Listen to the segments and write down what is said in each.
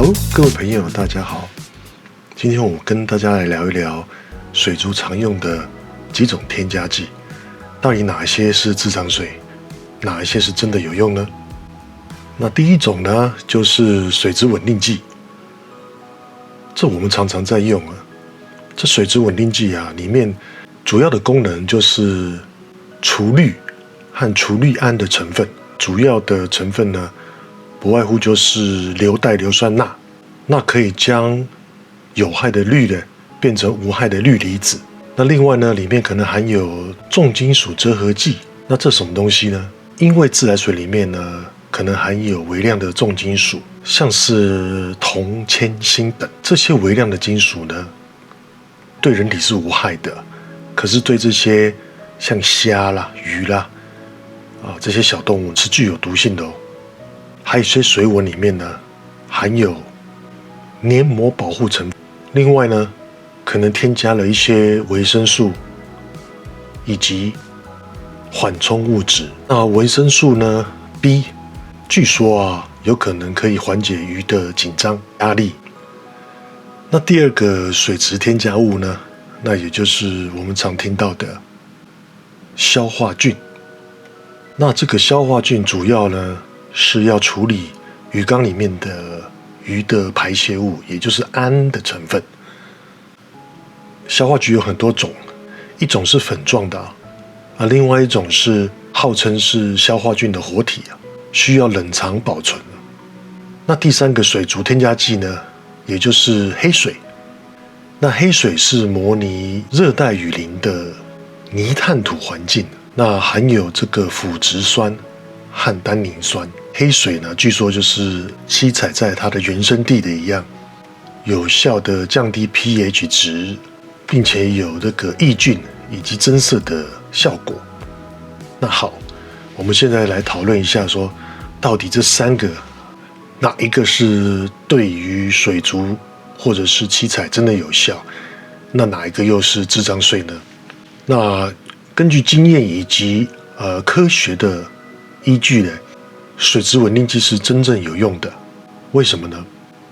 好，各位朋友，大家好。今天我跟大家来聊一聊水族常用的几种添加剂，到底哪一些是智障税，哪一些是真的有用呢？那第一种呢，就是水质稳定剂。这我们常常在用啊。这水质稳定剂啊，里面主要的功能就是除氯和除氯胺的成分。主要的成分呢，不外乎就是硫代硫酸钠，那可以将有害的氯呢变成无害的氯离子。那另外呢，里面可能含有重金属遮合剂。那这什么东西呢？因为自来水里面呢，可能含有微量的重金属，像是铜、铅、锌等这些微量的金属呢，对人体是无害的，可是对这些像虾啦、鱼啦这些小动物是具有毒性的哦。还有一些水稳里面呢，含有黏膜保护成分。另外呢，可能添加了一些维生素以及缓冲物质。那维生素呢 B， 据说有可能可以缓解鱼的紧张压力。那第二个水质添加物呢，那也就是我们常听到的消化菌。那这个消化菌主要呢是要处理鱼缸里面的鱼的排泄物，也就是氨的成分。消化菌有很多种，一种是粉状的另外一种是号称是消化菌的活体需要冷藏保存。那第三个水族添加剂呢，也就是黑水。那黑水是模拟热带雨林的泥炭土环境，那含有这个腐殖酸和单宁酸。黑水呢，据说就是七彩在它的原生地的一样，有效的降低 pH 值，并且有这个抑菌以及增色的效果。那好，我们现在来讨论一下说，到底这三个哪一个是对于水族或者是七彩真的有效？那哪一个又是智障税呢？那根据经验以及科学的依据呢，水质稳定剂是真正有用的。为什么呢？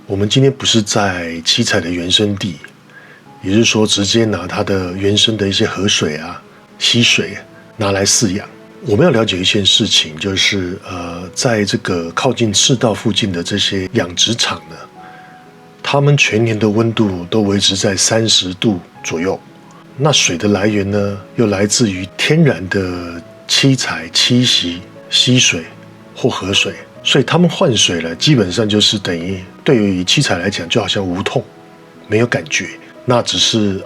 我们今天不是在七彩的原生地，也就是说直接拿它的原生的一些河水溪水拿来饲养。我们要了解一件事情，就是在这个靠近赤道附近的这些养殖场呢，他们全年的温度都维持在30度左右。那水的来源呢，又来自于天然的七彩栖息溪水或河水，所以他们换水了，基本上就是等于对于七彩来讲，就好像无痛，没有感觉。那只是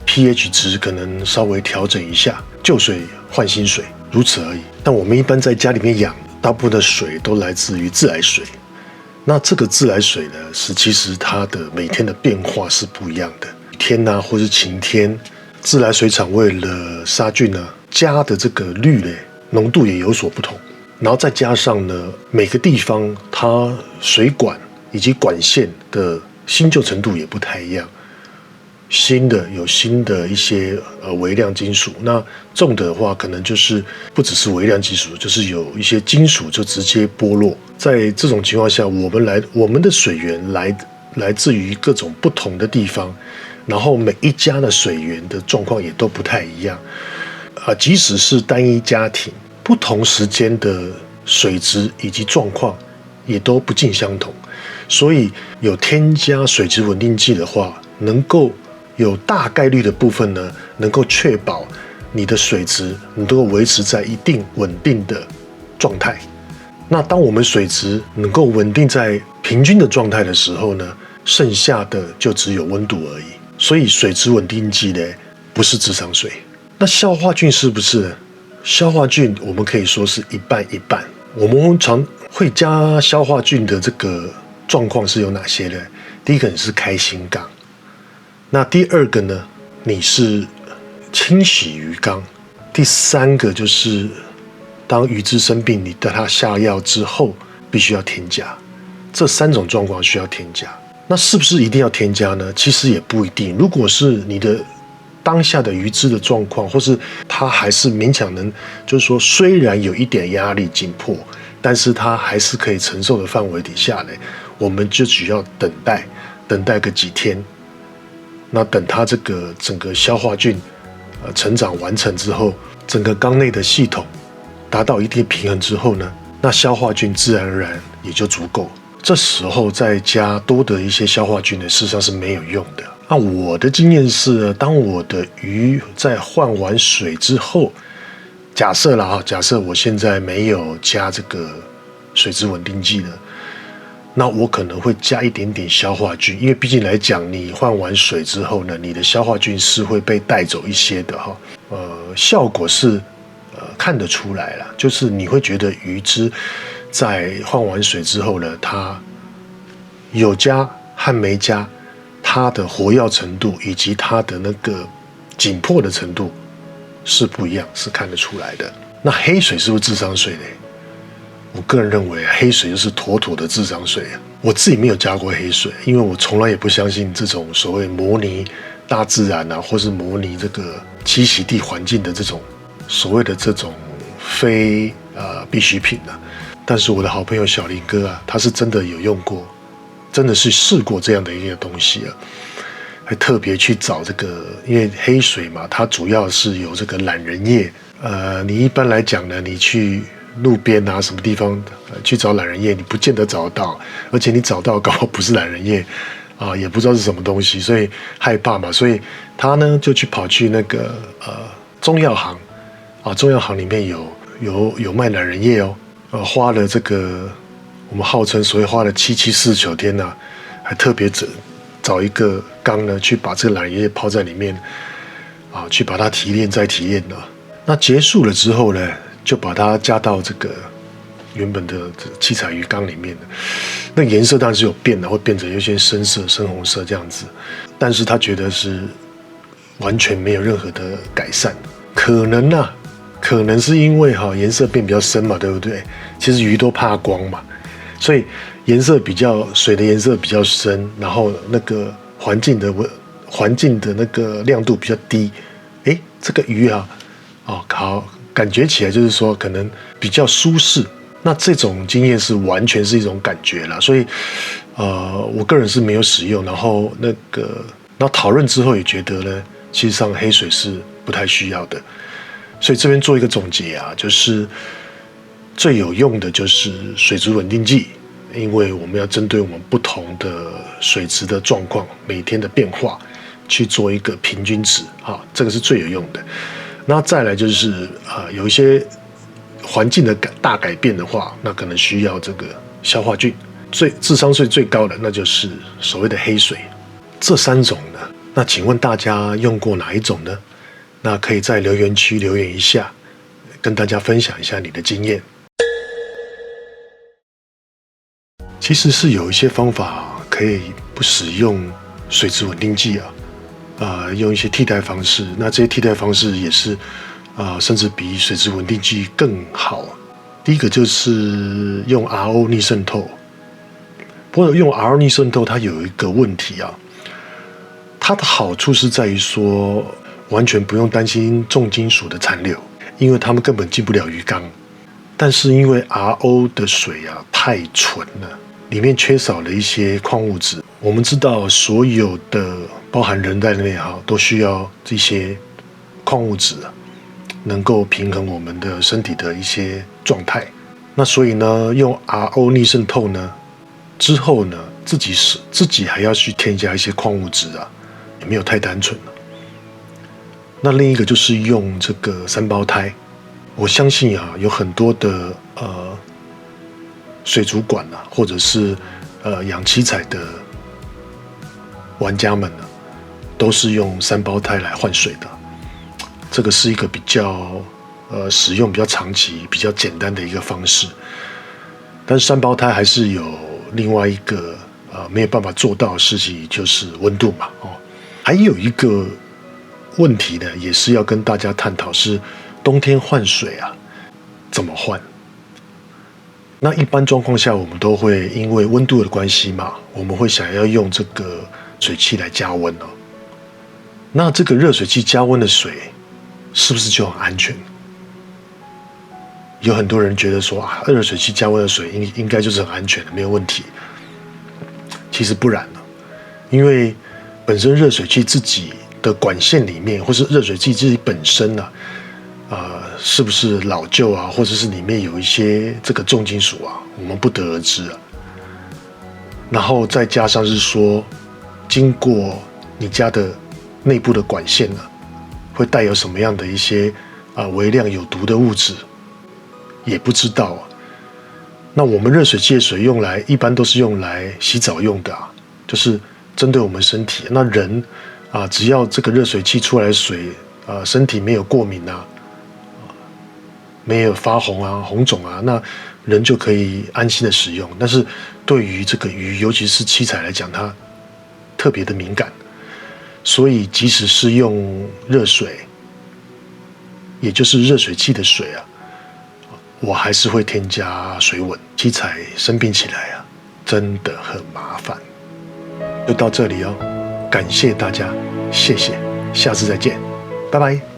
pH 值可能稍微调整一下，旧水换新水，如此而已。但我们一般在家里面养，大部分的水都来自于自来水。那这个自来水呢，其实它的每天的变化是不一样的。雨天或是晴天，自来水厂为了杀菌呢，加的这个氯呢浓度也有所不同。然后再加上呢，每个地方它水管以及管线的新旧程度也不太一样。有新的一些微量金属，那重的话可能就是不只是微量金属，就是有一些金属就直接剥落。在这种情况下，我们的水源来自于各种不同的地方，然后每一家的水源的状况也都不太一样即使是单一家庭，不同时间的水质以及状况也都不尽相同。所以有添加水质稳定剂的话，能够有大概率的部分呢，能够确保你的水质能够维持在一定稳定的状态。那当我们水质能够稳定在平均的状态的时候呢，剩下的就只有温度而已。所以水质稳定剂呢，不是智商税。那消化菌是不是呢？消化菌我们可以说是一半一半。我们常会加消化菌的这个状况是有哪些呢？第一个是开心缸。那第二个呢，你是清洗鱼缸。第三个就是当鱼只生病，你带它下药之后必须要添加。这三种状况需要添加。那是不是一定要添加呢？其实也不一定。如果是你的当下的鱼只的状况，或是它还是勉强能，就是说虽然有一点压力紧迫，但是它还是可以承受的范围底下呢，我们就只要等待个几天。那等它这个整个消化菌成长完成之后，整个缸内的系统达到一定平衡之后呢，那消化菌自然而然也就足够。这时候再加多的一些消化菌呢，事实上是没有用的。那我的经验是，当我的鱼在换完水之后，假设我现在没有加这个水质稳定剂了，那我可能会加一点点消化菌，因为毕竟来讲，你换完水之后呢，你的消化菌是会被带走一些的哈。效果是看得出来了，就是你会觉得鱼只在换完水之后呢，它有加和没加，它的活跃程度以及它的那个紧迫的程度是不一样，是看得出来的。那黑水是不是智商税呢？我个人认为黑水就是妥妥的智商税啊！我自己没有加过黑水，因为我从来也不相信这种所谓模拟大自然啊，或是模拟这个栖息地环境的这种所谓的这种非必需品啊。但是我的好朋友小林哥啊，他是真的有用过，真的是试过这样的一个东西啊，还特别去找这个，因为黑水嘛，它主要是有这个懒人叶。你一般来讲呢，你去路边啊，什么地方去找懒人叶，你不见得找得到，而且你找到搞不好不是懒人叶啊，也不知道是什么东西，所以害怕嘛，所以他呢就跑去那个中药行啊，中药行里面有卖懒人叶哦，花了这个我们号称所谓花了7749天啊，还特别找一个缸呢，去把这个懒人叶泡在里面啊，去把它提炼再提炼的。那结束了之后呢，就把它加到这个原本的七彩鱼缸里面的，那颜色当然是有变的，会变成有些深色、深红色这样子，但是他觉得是完全没有任何的改善，可能是因为颜色变比较深嘛，对不对？其实鱼都怕光嘛，所以水的颜色比较深，然后那个环境的那个亮度比较低，这个鱼啊，感觉起来就是说可能比较舒适。那这种经验是完全是一种感觉啦，所以我个人是没有使用，然后讨论之后也觉得呢，其实上黑水是不太需要的。所以这边做一个总结啊，就是最有用的就是水质稳定剂，因为我们要针对我们不同的水质的状况，每天的变化去做一个平均值啊，这个是最有用的。那再来就是有一些环境的大改变的话，那可能需要这个消化菌。智商税最高的那就是所谓的黑水。这3种呢，那请问大家用过哪一种呢？那可以在留言区留言一下，跟大家分享一下你的经验。其实是有一些方法可以不使用水质稳定剂用一些替代方式。那这些替代方式也是甚至比水质稳定剂更好。第一个就是用 RO 逆渗透。不过用 RO 逆渗透它有一个问题啊，它的好处是在于说完全不用担心重金属的残留，因为它们根本进不了鱼缸。但是因为 RO 的水太纯了，里面缺少了一些矿物质。我们知道所有的包含人在内都需要这些矿物质能够平衡我们的身体的一些状态。那所以呢，用 RO 逆渗透呢之后呢，自己还要去添加一些矿物质也没有太单纯了。那另一个就是用这个3胞胎。我相信有很多的水族馆或者是养七彩的玩家们都是用3胞胎来换水的。这个是一个比较使用比较长期、比较简单的一个方式。但是3胞胎还是有另外一个没有办法做到的事情，就是温度嘛。还有一个问题呢，也是要跟大家探讨，是冬天换水怎么换？那一般状况下，我们都会因为温度的关系嘛，我们会想要用这个水器来加温那这个热水器加温的水是不是就很安全？有很多人觉得说热水器加温的水应该就是很安全的，没有问题。其实不然了，因为本身热水器自己的管线里面，或是热水器自己本身啊，是不是老旧啊，或者是里面有一些这个重金属啊，我们不得而知啊。然后再加上是说，经过你家的内部的管线呢，会带有什么样的一些微量有毒的物质，也不知道啊。那我们热水器的水一般都是用来洗澡用的啊，就是针对我们身体。那人只要这个热水器出来的水身体没有过敏啊，没有发红啊、红肿啊，那人就可以安心的使用。但是对于这个鱼，尤其是七彩来讲，它特别的敏感，所以即使是用热水，也就是热水器的水啊，我还是会添加水稳。七彩生病起来啊，真的很麻烦。就到这里哦，感谢大家，谢谢，下次再见，拜拜。